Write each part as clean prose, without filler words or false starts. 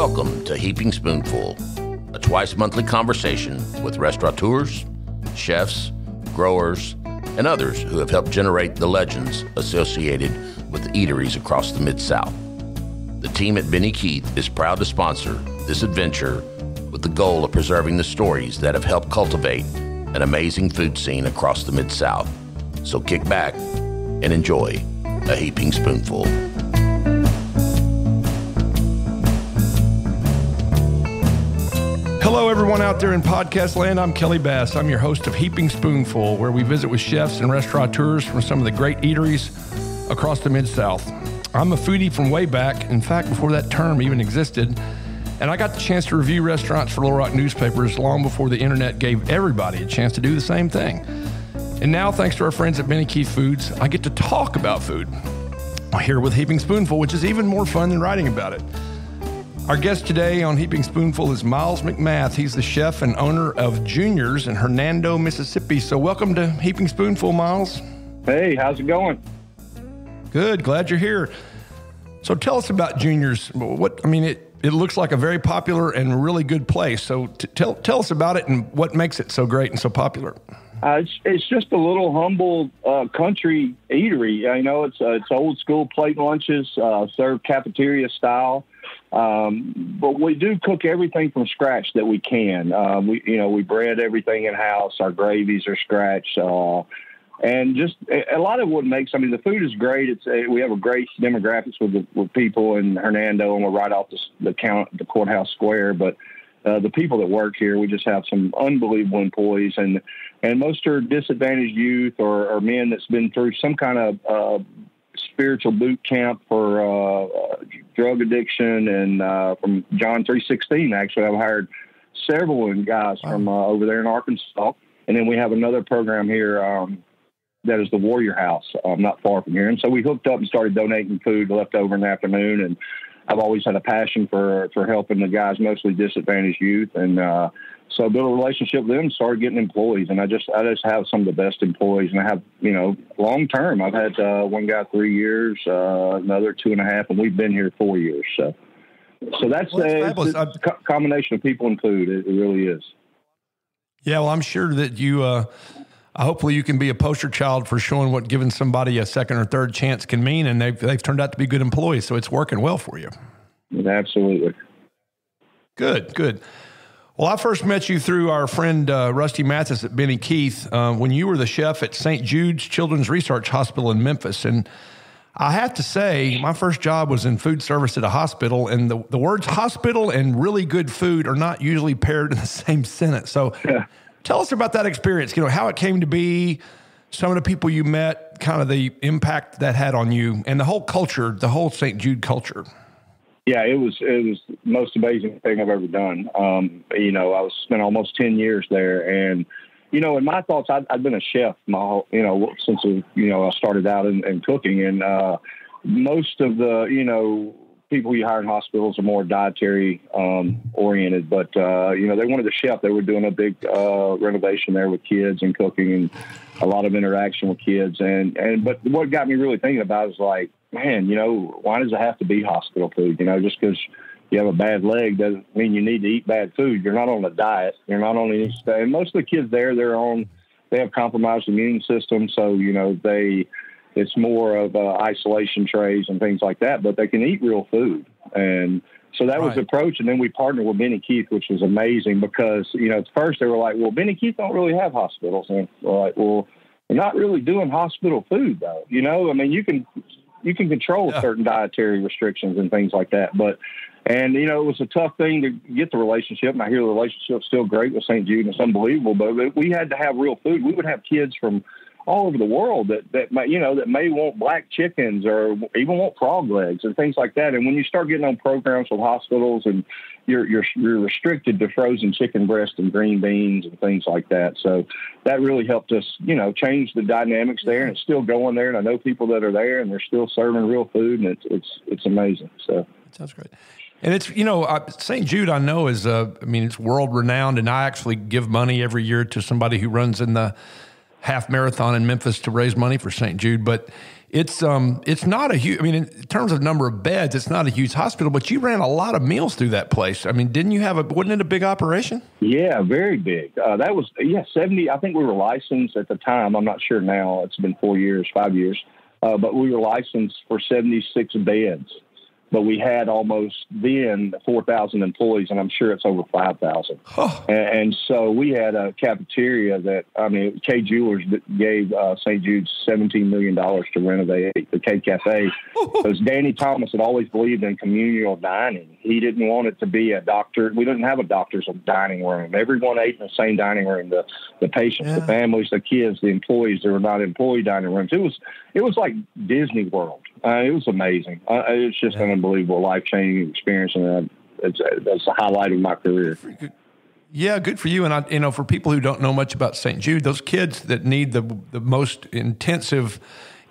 Welcome to Heaping Spoonful, a twice-monthly conversation with restaurateurs, chefs, growers, and others who have helped generate the legends associated with eateries across the Mid-South. The team at Benny Keith is proud to sponsor this adventure with the goal of preserving the stories that have helped cultivate an amazing food scene across the Mid-South. So kick back and enjoy a Heaping Spoonful. Hello, everyone out there in podcast land. I'm Kelly Bass. I'm your host of Heaping Spoonful, where we visit with chefs and restaurateurs from some of the great eateries across the Mid-South. I'm a foodie from way back, in fact, before that term even existed, and I got the chance to review restaurants for Little Rock newspapers long before the internet gave everybody a chance to do the same thing. And now, thanks to our friends at Benny Keith Foods, I get to talk about food here with Heaping Spoonful, which is even more fun than writing about it. Our guest today on Heaping Spoonful is Miles McMath. He's the chef and owner of Junior's in Hernando, Mississippi. So welcome to Heaping Spoonful, Miles. Hey, how's it going? Good, glad you're here. So tell us about Junior's. It looks like a very popular and really good place. So tell us about it and what makes it so great and so popular. It's just a little humble country eatery. It's old school plate lunches, served cafeteria style. But we do cook everything from scratch that we can. We bread everything in house. Our gravies are scratched. And just a lot of what makes, the food is great. We have a great demographics with people in Hernando, and we're right off the courthouse square. But the people that work here, we just have some unbelievable employees, and most are disadvantaged youth or men that's been through some kind of spiritual boot camp for drug addiction, and from John 3:16. Actually, I've hired several guys from over there in Arkansas, and then we have another program here that is the Warrior House, not far from here. And so we hooked up and started donating food left over in the afternoon, and I've always had a passion for helping the guys, mostly disadvantaged youth, and so I built a relationship with them and started getting employees. And I just have some of the best employees, and I have, long term. I've had one guy 3 years, another 2.5, and we've been here 4 years. So that's a combination of people and food. It really is. Yeah, well, I'm sure that you, hopefully you can be a poster child for showing what giving somebody a second or third chance can mean, and they've turned out to be good employees, so it's working well for you. Absolutely. Good. Well, I first met you through our friend Rusty Mathis at Benny Keith when you were the chef at St. Jude's Children's Research Hospital in Memphis. And I have to say, my first job was in food service at a hospital, and the words hospital and really good food are not usually paired in the same sentence. So tell us about that experience, how it came to be, some of the people you met, kind of the impact that had on you, and the whole culture, the whole St. Jude culture. Yeah, it was the most amazing thing I've ever done. I spent almost 10 years there, and in my thoughts, I'd been a chef since I started out in cooking, and most of the people you hire in hospitals are more dietary oriented, but they wanted a chef. They were doing a big renovation there with kids and cooking, and a lot of interaction with kids, but what got me really thinking about is like, man, why does it have to be hospital food? Just because you have a bad leg doesn't mean you need to eat bad food. You're not on a diet. You're not on any stuff. And most of the kids there, they have compromised immune system. So, it's more of isolation trays and things like that, but they can eat real food. And so that was the approach. And then we partnered with Benny Keith, which was amazing because, at first they were like, well, Benny Keith don't really have hospitals. And we're like, well, we're not really doing hospital food though. You can control certain dietary restrictions and things like that. It was a tough thing to get the relationship. And I hear the relationship's still great with St. Jude, and it's unbelievable, but we had to have real food. We would have kids from all over the world that may want black chickens or even want frog legs and things like that. And when you start getting on programs with hospitals, and you're restricted to frozen chicken breast and green beans and things like that. So that really helped us, change the dynamics there, and it's still going there. And I know people that are there, and they're still serving real food, and it's amazing. So that sounds great. And it's, St. Jude, I know is, it's world renowned, and I actually give money every year to somebody who runs in the half marathon in Memphis to raise money for St. Jude. But it's not a huge, I mean, in terms of number of beds, it's not a huge hospital, but you ran a lot of meals through that place. I mean, wasn't it a big operation? Yeah, very big. That was, 70, I think we were licensed at the time. I'm not sure now. It's been 5 years. But we were licensed for 76 beds. But we had almost then 4,000 employees, and I'm sure it's over 5,000. Oh. And so we had a cafeteria K Jewelers gave St. Jude's $17 million to renovate the K Cafe. Because Danny Thomas had always believed in communal dining. He didn't want it to be a doctor. We didn't have a doctor's dining room. Everyone ate in the same dining room. The patients, the families, the kids, the employees. There were not employee dining rooms. It was like Disney World. It was amazing. It's just an unbelievable, life-changing experience, and that's the highlight of my career. Yeah, good for you. And for people who don't know much about St. Jude, those kids that need the most intensive,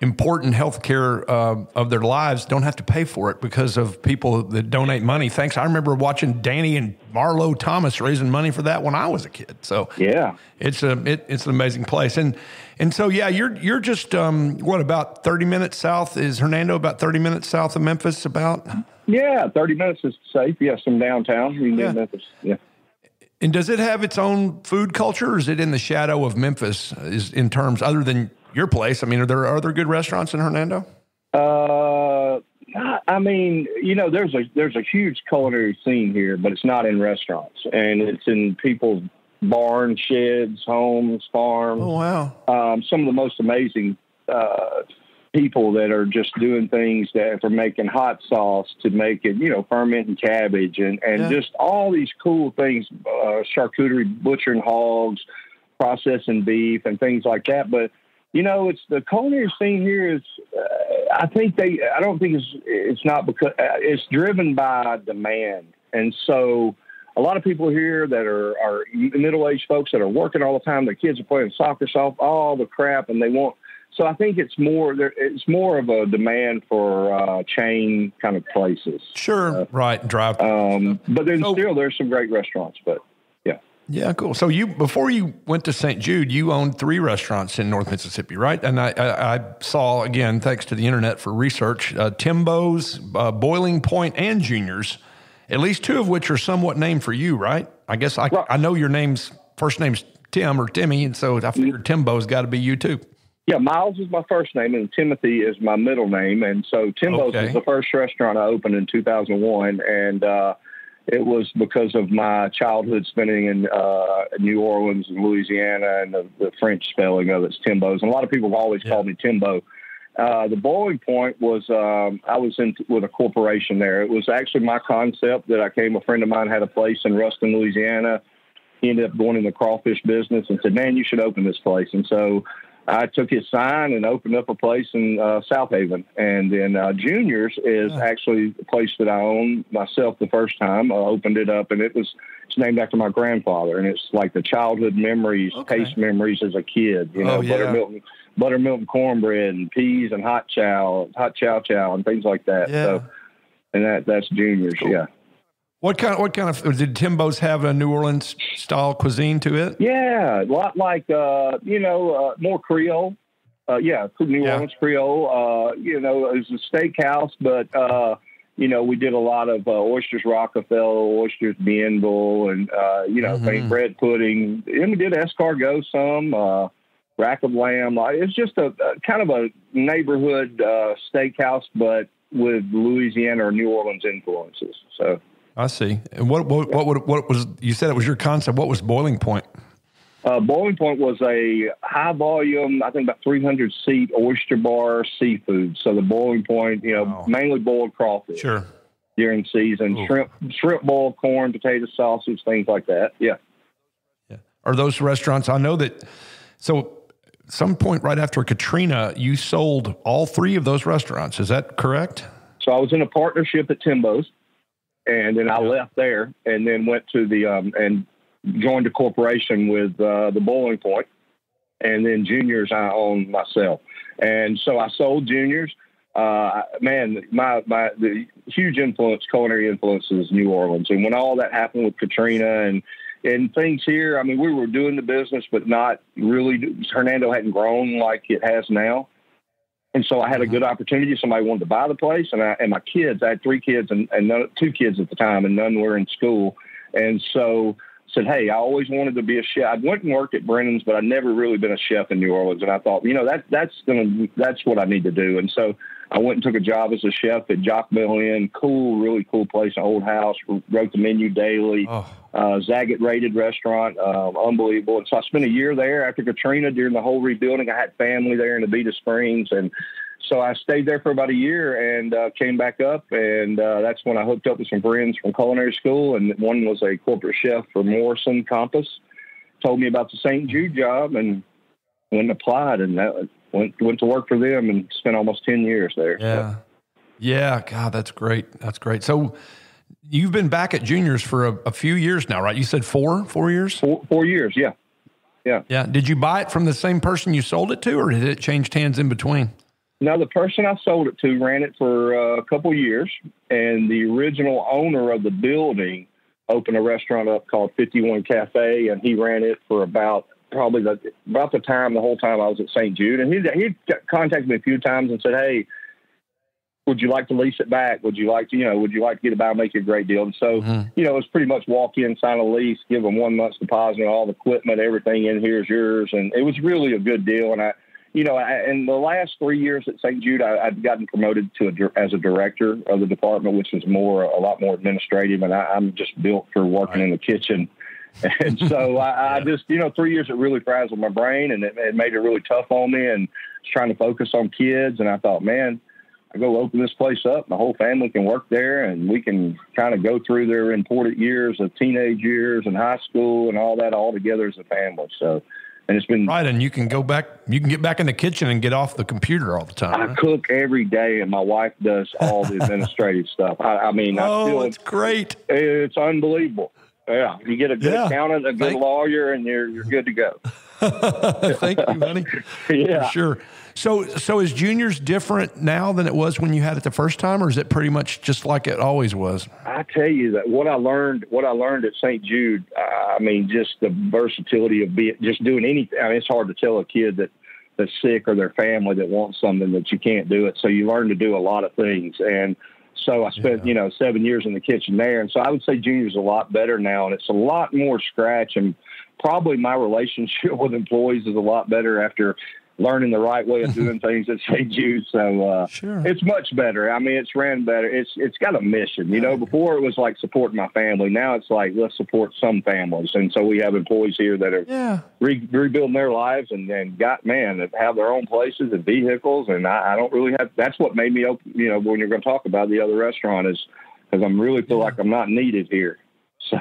important health care of their lives don't have to pay for it because of people that donate money. Thanks. I remember watching Danny and Marlo Thomas raising money for that when I was a kid. So yeah, it's an amazing place. And so, yeah, you're just, about 30 minutes south? Is Hernando about 30 minutes south of Memphis about? Yeah, 30 minutes is safe. Yes, from downtown. You can get Memphis. Yeah. And does it have its own food culture, or is it in the shadow of Memphis in terms, other than your place? I mean, are there good restaurants in Hernando? I mean, there's a huge culinary scene here, but it's not in restaurants, and it's in people's barns, sheds, homes, farms. Oh, wow. Some of the most amazing people that are just doing things from making hot sauce to making, fermenting cabbage and just all these cool things, charcuterie, butchering hogs, processing beef and things like that. But, it's the culinary scene here is, I don't think it's not because it's driven by demand. And so a lot of people here that are middle-aged folks that are working all the time, their kids are playing soccer, all the crap, and they want. So I think it's more of a demand for chain kind of places. Sure, right, drive. But then still, there's some great restaurants. But yeah, yeah, cool. So before you went to St. Jude, you owned 3 restaurants in North Mississippi, right? And I saw, again, thanks to the internet for research, Timbo's, Boiling Point, and Junior's. At least 2 of which are somewhat named for you, right? I guess I know your first name's Tim or Timmy, and so I figured Timbo's got to be you too. Yeah, Miles is my first name, and Timothy is my middle name. And so Timbo's was the first restaurant I opened in 2001, and it was because of my childhood spending in New Orleans and Louisiana, and the French spelling of it's Timbo's. And a lot of people have always called me Timbo. The Boiling Point was, I was with a corporation there. It was actually my concept that a friend of mine had a place in Ruston, Louisiana. He ended up going in the crawfish business and said, man, you should open this place. And so I took his sign and opened up a place in South Haven. And then Junior's is actually a place that I owned myself the first time. I opened it up, and it's named after my grandfather. And it's like the childhood memories, taste memories as a kid, buttermilk and cornbread and peas and hot chow and things like that. Yeah. So, and that's Junior's. Cool. Yeah. What kind of did Timbo's have a New Orleans style cuisine to it? Yeah, a lot like more Creole. New Orleans Creole. It was a steakhouse, but we did a lot of oysters Rockefeller, oysters Bienville, and bread pudding. And we did escargot some. Rack of lamb. It's just a kind of a neighborhood steakhouse, but with Louisiana or New Orleans influences. So I see. And what was, you said it was your concept. What was Boiling Point? Boiling Point was a high volume, I think about 300 seat oyster bar seafood. So the Boiling Point, mainly boiled crawfish. Sure. During season, shrimp boiled corn, potato sausage, things like that. Yeah. Yeah. Are those restaurants? I know that. So some point right after Katrina, you sold all 3 of those restaurants. Is that correct? So I was in a partnership at Timbo's, and then I left there and then went to and joined a corporation with the Boiling Point, and then Junior's I owned myself. And so I sold Junior's. The huge culinary influence is New Orleans. And when all that happened with Katrina and things here, I mean, we were doing the business, but not really. Hernando hadn't grown like it has now. And so I had a good opportunity. Somebody wanted to buy the place, and my kids, I had 3 kids and two kids at the time, and none were in school. And so said, hey, I always wanted to be a chef. I went and worked at Brennan's, but I'd never really been a chef in New Orleans. And I thought, that's what I need to do. And so I went and took a job as a chef at Jock Bell Inn. Really cool place, an old house. Wrote the menu daily. Zagat rated restaurant, unbelievable. And so I spent a year there after Katrina during the whole rebuilding. I had family there in Abita Springs, and so I stayed there for about a year and came back up, and that's when I hooked up with some friends from culinary school, and one was a corporate chef for Morrison Compass. Told me about the St. Jude job, and went and applied, and went to work for them and spent almost 10 years there. Yeah. Yeah. God, that's great. That's great. So you've been back at Junior's for a few years now, right? You said 4 years? 4 years. Yeah. Yeah. Yeah. Did you buy it from the same person you sold it to, or did it change hands in between? No, the person I sold it to ran it for a couple of years, and the original owner of the building opened a restaurant up called 51 Cafe, and he ran it for about the whole time I was at St. Jude. And he contacted me a few times and said, hey, would you like to lease it back? Would you like to get it back, make you a great deal? And so, it was pretty much walk in, sign a lease, give them 1 month's deposit, all the equipment, everything in here is yours. And it was really a good deal. And in the last 3 years at St. Jude, I've gotten promoted as a director of the department, which is a lot more administrative. And I'm just built for working in the kitchen. And so I just, 3 years, it really frazzled my brain, and it made it really tough on me, and trying to focus on kids. And I thought, man, I go open this place up, my whole family can work there, and we can kind of go through their important years of teenage years and high school and all that all together as a family. So, and it's been right. And you can get back in the kitchen and get off the computer all the time. I cook every day, and my wife does all the administrative stuff. It's great. It's unbelievable. Yeah. You get a good accountant, a good lawyer, and you're good to go. Thank you, honey. Yeah. For sure. So is Junior's different now than it was when you had it the first time, or is it pretty much just like it always was? I tell you that what I learned at St. Jude, just the versatility of just doing anything. It's hard to tell a kid that's sick or their family that wants something that you can't do it. So you learn to do a lot of things. And so I spent, 7 years in the kitchen there. And so I would say Junior's a lot better now, and it's a lot more scratch, and probably my relationship with employees is a lot better after learning the right way of doing things at St. Jude. So It's much better. It's ran better. It's got a mission. Before it was like supporting my family. Now it's like, let's support some families. And so we have employees here that are rebuilding their lives and that have their own places and vehicles. And I don't really have, that's what made me open, when you're going to talk about the other restaurant, is because I'm really feel like I'm not needed here. So.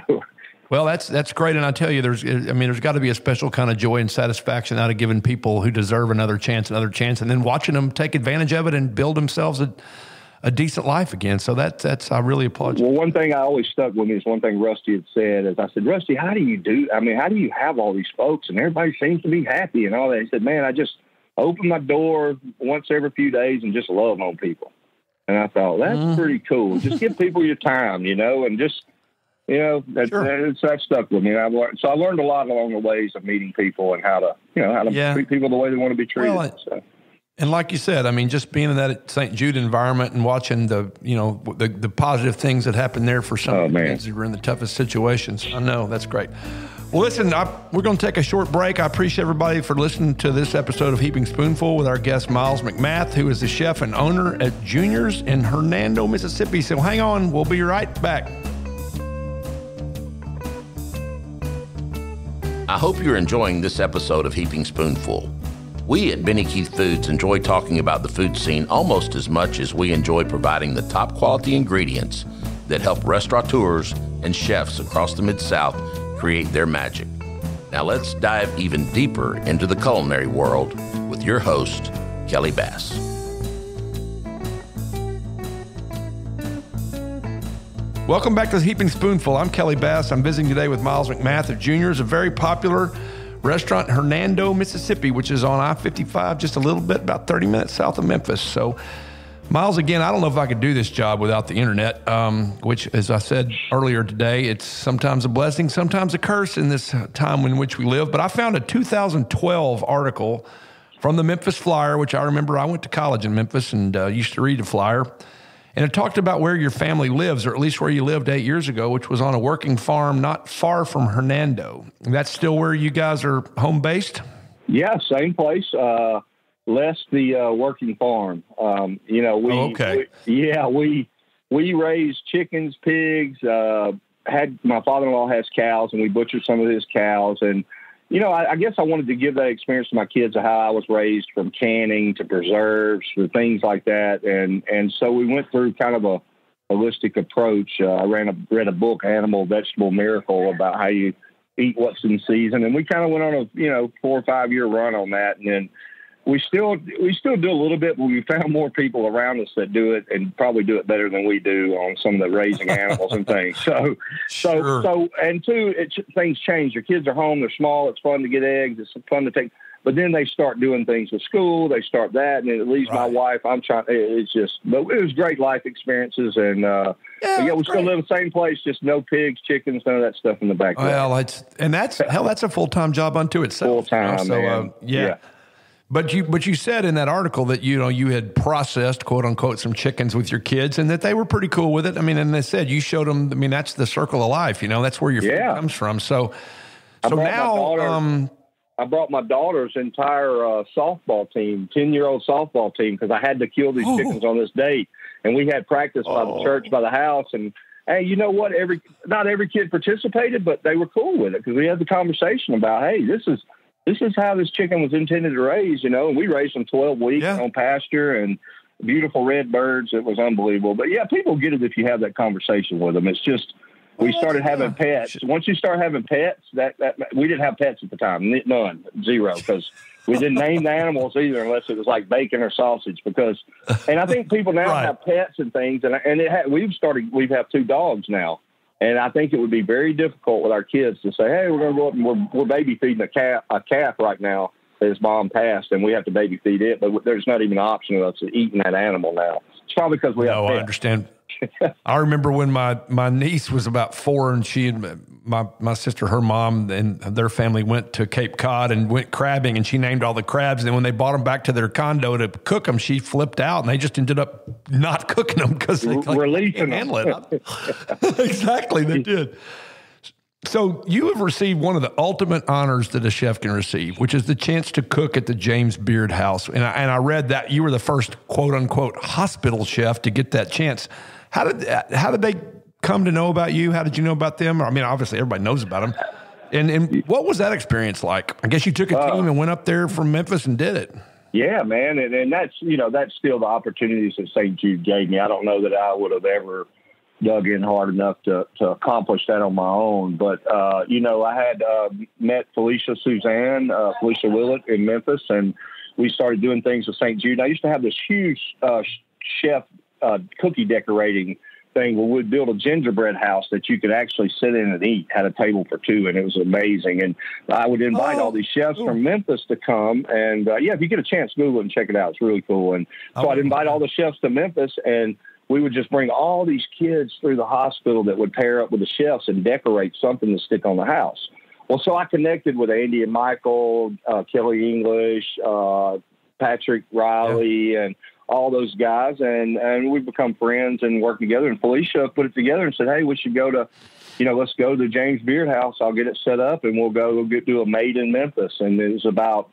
Well, that's great. And I tell you, there's got to be a special kind of joy and satisfaction out of giving people who deserve another chance, and then watching them take advantage of it and build themselves a decent life again. So that's I really applaud you. Well, one thing I always stuck with me is one thing Rusty had said is, I said, Rusty, how do you have all these folks and everybody seems to be happy and all that? He said, man, I just open my door once every few days and just love on people. And I thought, that's pretty cool. Just give people your time, and just, that stuck with me. I learned a lot along the ways of meeting people and how to treat people the way they want to be treated. Well, and like you said, just being in that St. Jude environment and watching the positive things that happen there for some of the kids who are in the toughest situations. I know, that's great. Well, listen, we're going to take a short break. I appreciate everybody for listening to this episode of Heaping Spoonful with our guest, Miles McMath, who is the chef and owner at Junior's in Hernando, Mississippi. So hang on. We'll be right back. I hope you're enjoying this episode of Heaping Spoonful. We at Benny Keith Foods enjoy talking about the food scene almost as much as we enjoy providing the top quality ingredients that help restaurateurs and chefs across the Mid-South create their magic. Now let's dive even deeper into the culinary world with your host, Kelly Bass. Welcome back to the Heaping Spoonful. I'm Kelly Bass. I'm visiting today with Miles McMath at Junior's, a very popular restaurant in Hernando, Mississippi, which is on I-55, just a little bit, about 30 minutes south of Memphis. So, Miles, again, I don't know if I could do this job without the internet, which, as I said earlier today, it's sometimes a blessing, sometimes a curse in this time in which we live. But I found a 2012 article from the Memphis Flyer, which I remember I went to college in Memphis and used to read the Flyer. And it talked about where your family lives, or at least where you lived 8 years ago, which was on a working farm not far from Hernando. That's still where you guys are home based? Yeah, same place. Less the working farm. We raised chickens, pigs. My father-in-law has cows, and we butchered some of his cows. And I guess I wanted to give that experience to my kids of how I was raised, from canning to preserves to things like that. And so we went through kind of a holistic approach. I read a book, Animal Vegetable Miracle, about how you eat what's in season. And we kind of went on a 4 or 5 year run on that. And then we still do a little bit, but we found more people around us that do it and probably do it better than we do on some of the raising animals and things. So and two, things change. Your kids are home, they're small, it's fun to get eggs, it's fun to take, but then they start doing things with school, they start that, and it leaves my wife. But it was great life experiences, and we still live in the same place, just no pigs, chickens, none of that stuff in the backyard. Well, that's a full-time job unto itself. Full-time, man. Yeah. But you said in that article that you had processed, quote unquote, some chickens with your kids, and that they were pretty cool with it. I mean, and they said you showed them. I mean, that's the circle of life. That's where your food comes from. So now, I brought my daughter's entire softball team, 10-year-old softball team, because I had to kill these chickens on this date, and we had practice by the church, by the house, and hey, you know what? Not every kid participated, but they were cool with it because we had the conversation about, hey, this is how this chicken was intended to raise, and we raised them 12 weeks on pasture and beautiful red birds. It was unbelievable. But yeah, people get it if you have that conversation with them. It's just, we started having pets. Once you start having pets, that we didn't have pets at the time. None, zero, because we didn't name the animals either unless it was like bacon or sausage. And I think people now have pets and things, we've have 2 dogs now. And I think it would be very difficult with our kids to say, hey, we're going to go up and we're baby feeding a calf right now that his mom passed, and we have to baby feed it. But there's not even an option of us eating that animal now. It's probably because we have pets. I understand. I remember when my niece was about 4, and she and my sister, her mom, and their family went to Cape Cod and went crabbing, and she named all the crabs. And then when they brought them back to their condo to cook them, she flipped out, and they just ended up not cooking them because they releasing can't handle it. Exactly, they did. So you have received one of the ultimate honors that a chef can receive, which is the chance to cook at the James Beard House. And I read that you were the first quote unquote hospital chef to get that chance. How did they come to know about you? How did you know about them? I mean, obviously everybody knows about them. And what was that experience like? I guess you took a team and went up there from Memphis and did it. Yeah, man. And that's still the opportunities that St. Jude gave me. I don't know that I would have ever dug in hard enough to accomplish that on my own. But, I had met Felicia Willett in Memphis, and we started doing things with St. Jude. I used to have this huge chef cookie decorating thing where we'd build a gingerbread house that you could actually sit in and eat, had a table for 2, and it was amazing. And I would invite all these chefs from Memphis to come. And, if you get a chance, Google it and check it out. It's really cool. And so I'd invite all the chefs to Memphis, and we would just bring all these kids through the hospital that would pair up with the chefs and decorate something to stick on the house. Well, so I connected with Andy and Michael, Kelly English, Patrick Riley, and all those guys, and we've become friends and work together. And Felicia put it together and said, hey, we should go to, let's go to James Beard House. I'll get it set up, and we'll do a Made in Memphis. And it was about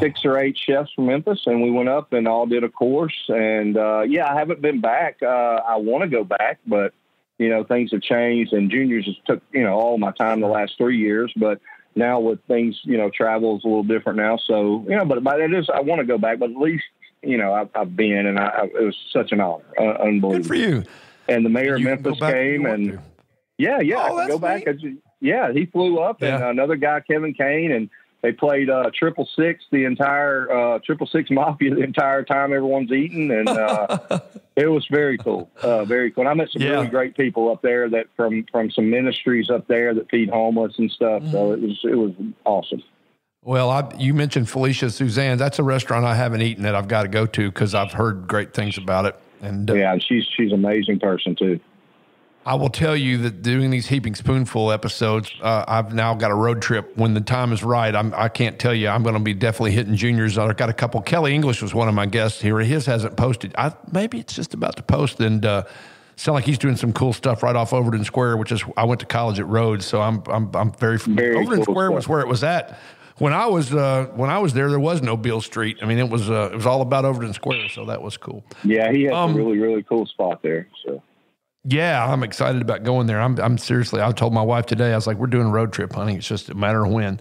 6 or 8 chefs from Memphis, and we went up and all did a course. And I haven't been back. I want to go back, but things have changed, and juniors just took all my time the last 3 years. But now with things, travel is a little different now. So but it is. I want to go back, but at least I've been, and it was such an honor, unbelievable. Good for you. And the mayor of Memphis came, and I can go back. He flew up, and another guy, Kevin Kane, and they played 666, the entire 666 Mafia, the entire time everyone's eating, and it was very cool, very cool. And I met some really great people up there that from some ministries up there that feed homeless and stuff. So it was awesome. Well, you mentioned Felicia Suzanne's. That's a restaurant I haven't eaten that I've got to go to because I've heard great things about it. And she's an amazing person too. I will tell you that doing these Heaping Spoonful episodes, I've now got a road trip when the time is right. I can't tell you. I'm going to be definitely hitting Junior's. I've got a couple. Kelly English was one of my guests here. His hasn't posted. Maybe it's just about to post. And sound like he's doing some cool stuff right off Overton Square, which is I went to college at Rhodes, so I'm very familiar. Overton cool Square stuff. Was where it was at. When I was there was no Beale Street. I mean, it was all about Overton Square, so that was cool. Yeah, he had a really, really cool spot there. So. Yeah, I'm excited about going there. I'm seriously, I told my wife today, I was like, we're doing a road trip, honey. It's just a matter of when.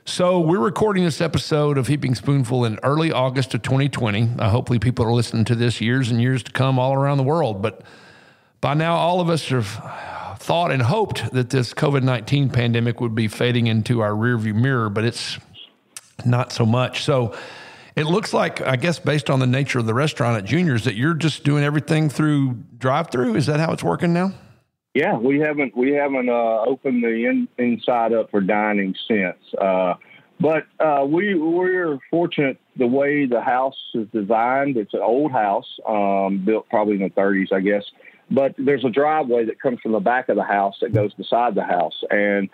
So we're recording this episode of Heaping Spoonful in early August of 2020. Hopefully people are listening to this years and years to come all around the world. But by now, all of us have thought and hoped that this COVID-19 pandemic would be fading into our rearview mirror, but it's not so much. So it looks like, I guess, based on the nature of the restaurant at Junior's, that you're just doing everything through drive-through. Is that how it's working now? Yeah, we haven't opened the inside up for dining since. But we're fortunate the way the house is designed. It's an old house, built probably in the 30s, I guess. But there's a driveway that comes from the back of the house that goes beside the house. And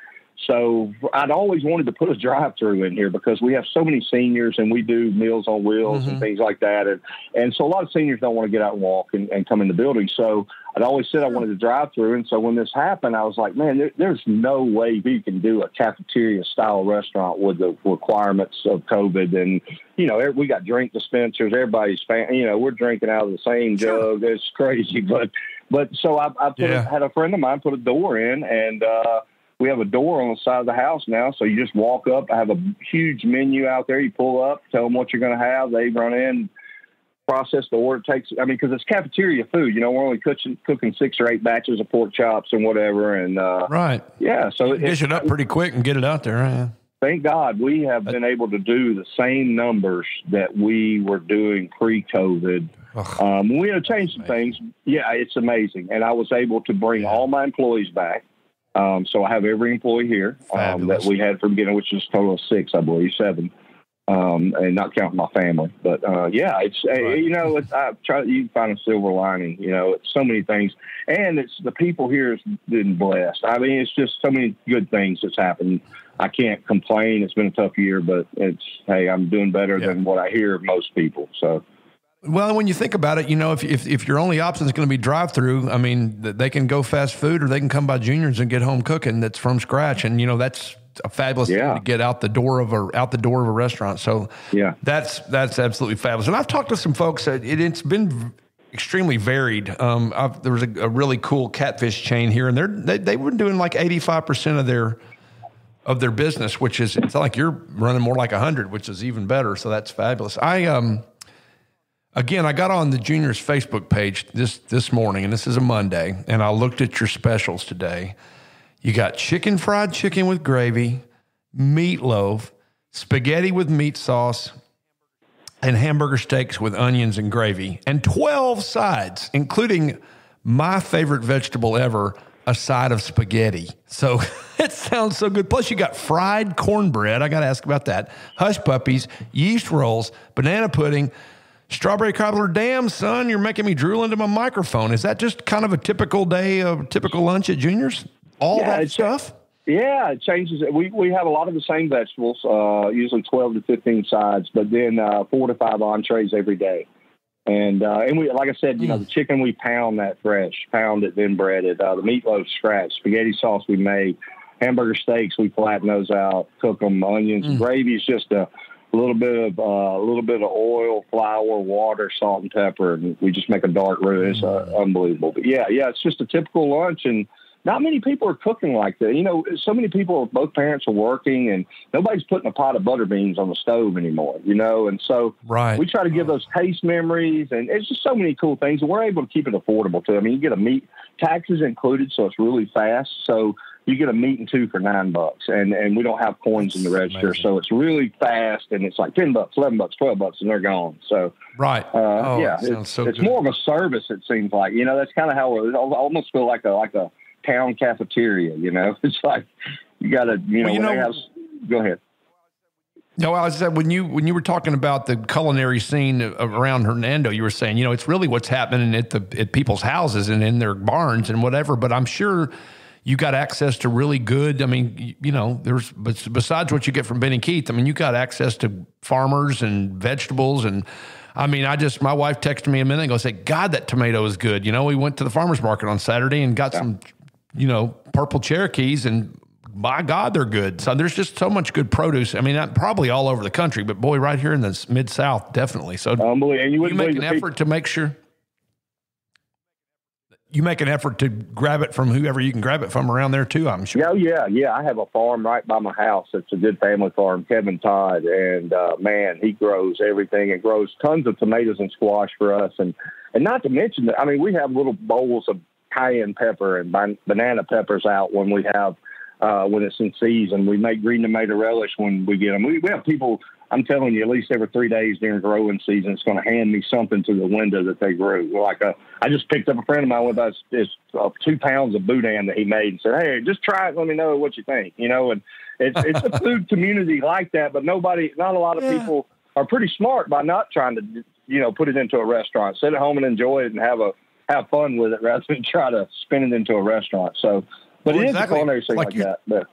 so I'd always wanted to put a drive-through in here because we have so many seniors and we do Meals on Wheels and things like that. And so a lot of seniors don't want to get out and walk and come in the building. So I'd always said I wanted to drive through. And so when this happened, I was like, man, there's no way we can do a cafeteria-style restaurant with the requirements of COVID. And, you know, we got drink dispensers. Everybody's, we're drinking out of the same jug. It's crazy. But so I had a friend of mine put a door in, and we have a door on the side of the house now. So you just walk up. I have a huge menu out there. You pull up, tell them what you're going to have. They run in, process the order. Because it's cafeteria food. You know, we're only cooking 6 or 8 batches of pork chops and whatever. And right. Yeah. So dish it up pretty quick and get it out there. Right? Thank God we have been able to do the same numbers that we were doing pre-COVID. We had to change some things. Yeah, it's amazing. And I was able to bring all my employees back. So I have every employee here that we had from beginning, which is a total of 6, I believe, 7, and not counting my family. But it's I've tried. You can find a silver lining. You know, it's so many things, and it's the people here has been blessed. I mean, it's just so many good things that's happened. I can't complain. It's been a tough year, but I'm doing better than what I hear of most people. So. Well, when you think about it, you know, if your only option is going to be drive-through, I mean, they can go fast food or they can come by Junior's and get home cooking that's from scratch, and you know that's a fabulous thing to get out the door of a restaurant. So that's absolutely fabulous. And I've talked to some folks. It's been extremely varied. There was a really cool catfish chain here, and they were doing like 85% of their business, which is it's like you're running more like 100, which is even better. So that's fabulous. Again, I got on the Junior's Facebook page this morning, and this is a Monday, and I looked at your specials today. You got fried chicken with gravy, meatloaf, spaghetti with meat sauce, and hamburger steaks with onions and gravy, and 12 sides, including my favorite vegetable ever, a side of spaghetti. So it sounds so good. Plus, you got fried cornbread. I got to ask about that. Hush puppies, yeast rolls, banana pudding, strawberry cobbler. Damn, son, you're making me drool into my microphone. Is that just kind of a typical day, a typical lunch at Junior's? All that stuff? Yeah, it changes. We have a lot of the same vegetables, usually 12 to 15 sides, but then 4 to 5 entrees every day. And we, like I said, you know, the chicken, we pound that fresh, pound it, then bread it. The meatloaf scratch, spaghetti sauce we made, hamburger steaks, we flatten those out, cook them, onions, gravy is just a little bit of oil, flour, water, salt, and pepper, and we just make a dark roux. It's unbelievable. But yeah, it's just a typical lunch, and not many people are cooking like that. You know, so many people, both parents are working, and nobody's putting a pot of butter beans on the stove anymore, you know, and so we try to give those taste memories, and it's just so many cool things, and we're able to keep it affordable, too. I mean, you get a meat, taxes included, so it's really fast, so you get a meat and 2 for $9, and we don't have coins in the register, so it's really fast, and it's like $10, $11, $12, and they're gone. So it's more of a service. It seems like, you know, that's kind of how it almost feel like a town cafeteria. You know, it's like you got to, go ahead. No, I said when you were talking about the culinary scene around Hernando, you were saying, it's really what's happening at people's houses and in their barns and whatever. But I'm sure you got access to really good. I mean, there's besides what you get from Ben and Keith. I mean, you got access to farmers and vegetables. And I mean, my wife texted me a minute ago, said, "God, that tomato is good." We went to the farmers market on Saturday and got some, purple Cherokees, and by God, they're good. So there's just so much good produce. I mean, probably all over the country, but boy, right here in the Mid-South, definitely. So you make an effort to make sure you make an effort to grab it from whoever you can grab it from around there too, I'm sure. Oh, yeah. I have a farm right by my house. It's a good family farm, Kevin Todd. And, man, he grows everything and grows tons of tomatoes and squash for us. And not to mention that, I mean, we have little bowls of cayenne pepper and banana peppers out when we have when it's in season. We make green tomato relish when we get them. We have people, I'm telling you, at least every 3 days during growing season, it's going to hand me something to the window that they grew. Like I just picked up a friend of mine with us, 2 pounds of boudin that he made and said, "Hey, just try it. Let me know what you think." And it's a food community like that, but not a lot of people are pretty smart by not trying to, put it into a restaurant. Sit at home and enjoy it and have fun with it rather than try to spin it into a restaurant. So, but it is a culinary thing like that. But.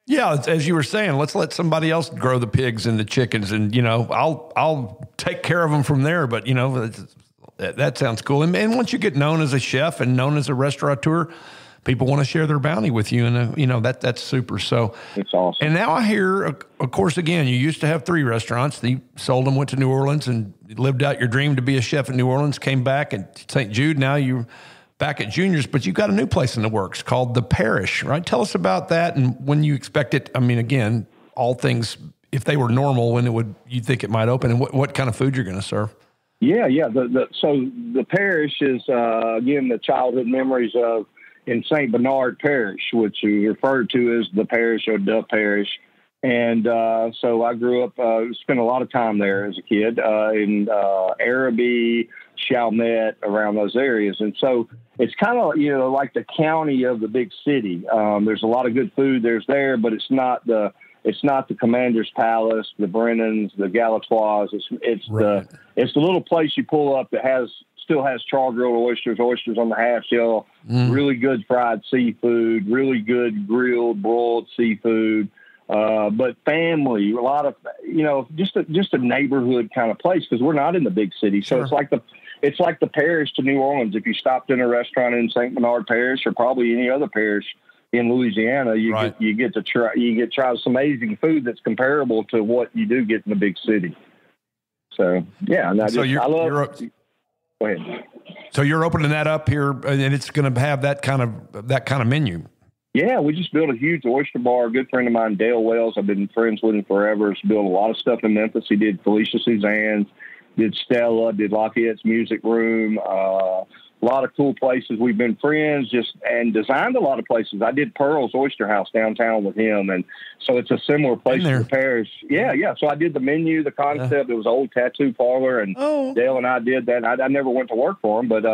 Yeah, as you were saying, let's let somebody else grow the pigs and the chickens, and I'll take care of them from there. But that sounds cool. And once you get known as a chef and known as a restaurateur, people want to share their bounty with you, and that's super. So it's awesome. And now I hear, of course, again, you used to have 3 restaurants. You sold them, went to New Orleans, and lived out your dream to be a chef in New Orleans. Came back at St. Jude. Now you're back at Junior's, but you've got a new place in the works called The Parish, right? Tell us about that and when you expect it. I mean, again, all things, if they were normal, when you think it might open, and what kind of food you're going to serve? Yeah. So the Parish is, again, the childhood memories of in St. Bernard Parish, which you referred to as the Parish or the Parish. And so I grew up, spent a lot of time there as a kid in Araby, Chalmette, around those areas. And so it's kind of, like the county of the big city. There's a lot of good food there, but it's not the Commander's Palace, the Brennan's, the Galatoire's. It's right. The little place you pull up that still has char-grilled oysters on the half shell, really good fried seafood, really good grilled, broiled seafood. But family, a lot of, just a neighborhood kind of place, because we're not in the big city. So Sure. It's like the parish to New Orleans. If you stopped in a restaurant in St. Bernard Parish or probably any other parish in Louisiana, you get to try some amazing food that's comparable to what you do get in the big city. So yeah, and go ahead. So you're opening that up here, and it's going to have that kind of menu. Yeah, we just built a huge oyster bar. A good friend of mine, Dale Wells, I've been friends with him forever. He's built a lot of stuff in Memphis. He did Felicia Suzanne's, did Stella, did Lafayette's Music Room, a lot of cool places. We've been friends and designed a lot of places. I did Pearl's Oyster House downtown with him, and so it's a similar place to the parish. Yeah. So I did the menu, the concept. It was an old tattoo parlor, and Dale and I did that. I never went to work for him, but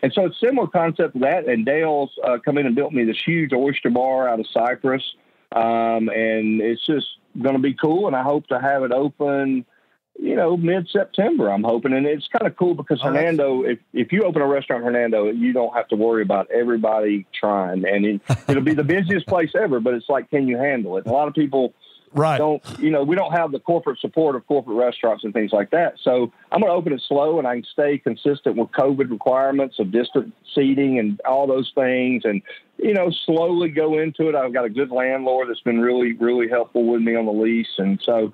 and so it's a similar concept to that. And Dale's come in and built me this huge oyster bar out of Cypress, and it's just going to be cool. And I hope to have it open, mid-September, I'm hoping. And it's kind of cool because Hernando, if you open a restaurant in Hernando, you don't have to worry about everybody trying. And it'll be the busiest place ever, but it's like, can you handle it? A lot of people don't, we don't have the corporate support of corporate restaurants and things like that. So I'm going to open it slow, and I can stay consistent with COVID requirements of distant seating and all those things, and, slowly go into it. I've got a good landlord that's been really, really helpful with me on the lease. And so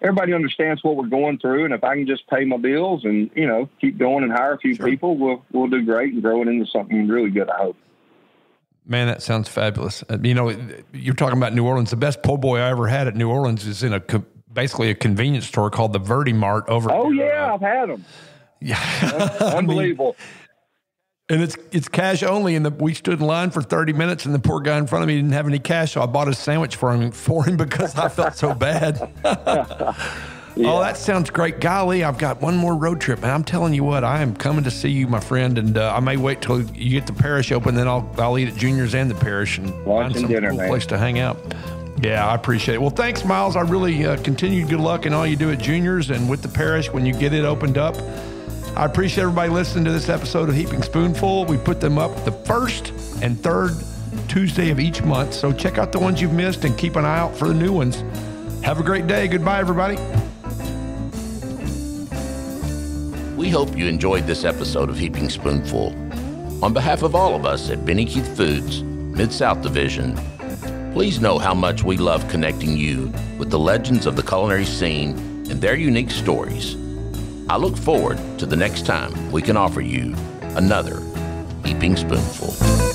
everybody understands what we're going through. And if I can just pay my bills and, keep going and hire a few people, we'll do great and grow it into something really good, I hope. Man, that sounds fabulous. You're talking about New Orleans. The best po' boy I ever had at New Orleans is in basically a convenience store called the Verdi Mart over here. Oh, yeah, I've had them. Yeah. Unbelievable. And it's cash only, and we stood in line for 30 minutes, and the poor guy in front of me didn't have any cash, so I bought a sandwich for him because I felt so bad. Yeah. Oh, that sounds great. Golly, I've got one more road trip, and I'm telling you what, I am coming to see you, my friend, and I may wait till you get the parish open, then I'll eat at Junior's and the parish and find some cool place to hang out. Yeah, I appreciate it. Well, thanks, Miles. I really continued good luck in all you do at Juniors and with the parish when you get it opened up. I appreciate everybody listening to this episode of Heaping Spoonful. We put them up the first and third Tuesday of each month. So check out the ones you've missed and keep an eye out for the new ones. Have a great day. Goodbye, everybody. We hope you enjoyed this episode of Heaping Spoonful. On behalf of all of us at Benny Keith Foods, Mid-South Division, please know how much we love connecting you with the legends of the culinary scene and their unique stories. I look forward to the next time we can offer you another Heaping Spoonful.